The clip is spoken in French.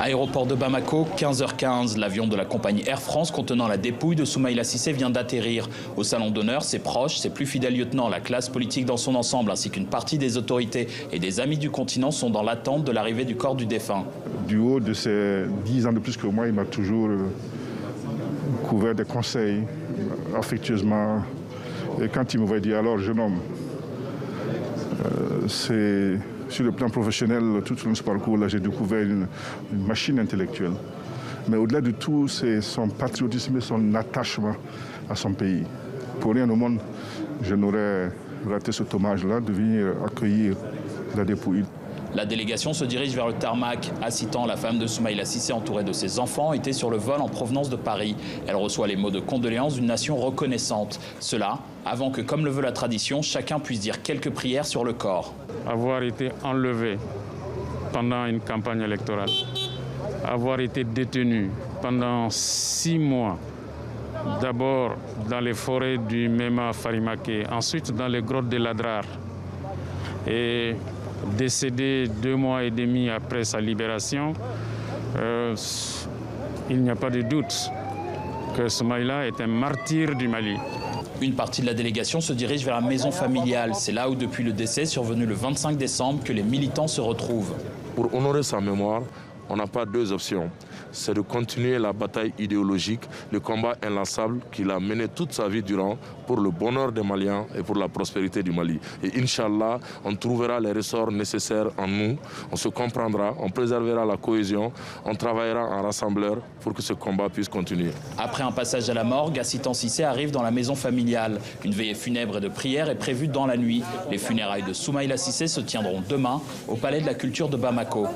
Aéroport de Bamako, 15h15. L'avion de la compagnie Air France contenant la dépouille de Soumaïla Cissé vient d'atterrir. Au salon d'honneur, ses proches, ses plus fidèles lieutenants, la classe politique dans son ensemble, ainsi qu'une partie des autorités et des amis du continent sont dans l'attente de l'arrivée du corps du défunt. Du haut de ses 10 ans de plus que moi, il m'a toujours couvert des conseils affectueusement. Et quand il me voit dire, alors jeune homme, c'est sur le plan professionnel, tout au long de ce parcours-là, j'ai découvert une machine intellectuelle. Mais au-delà de tout, c'est son patriotisme et son attachement à son pays. Pour rien au monde, je n'aurais raté cet hommage-là de venir accueillir la dépouille. La délégation se dirige vers le tarmac. Assitan, la femme de Soumaïla Cissé, entourée de ses enfants, était sur le vol en provenance de Paris. Elle reçoit les mots de condoléances d'une nation reconnaissante. Cela, avant que, comme le veut la tradition, chacun puisse dire quelques prières sur le corps. Avoir été enlevé pendant une campagne électorale, avoir été détenu pendant 6 mois, d'abord dans les forêts du Mema Farimake, ensuite dans les grottes de l'Adrar, et décédé 2 mois et demi après sa libération, il n'y a pas de doute que Soumaïla est un martyr du Mali. Une partie de la délégation se dirige vers la maison familiale. C'est là où, depuis le décès survenu le 25 décembre, que les militants se retrouvent. Pour honorer sa mémoire, on n'a pas 2 options. C'est de continuer la bataille idéologique, le combat inlassable qu'il a mené toute sa vie durant pour le bonheur des Maliens et pour la prospérité du Mali. Et Inch'Allah, on trouvera les ressorts nécessaires en nous, on se comprendra, on préservera la cohésion, on travaillera en rassembleur pour que ce combat puisse continuer. Après un passage à la morgue, Assitan Cissé arrive dans la maison familiale. Une veillée funèbre et de prière est prévue dans la nuit. Les funérailles de Soumaïla Cissé se tiendront demain au Palais de la Culture de Bamako.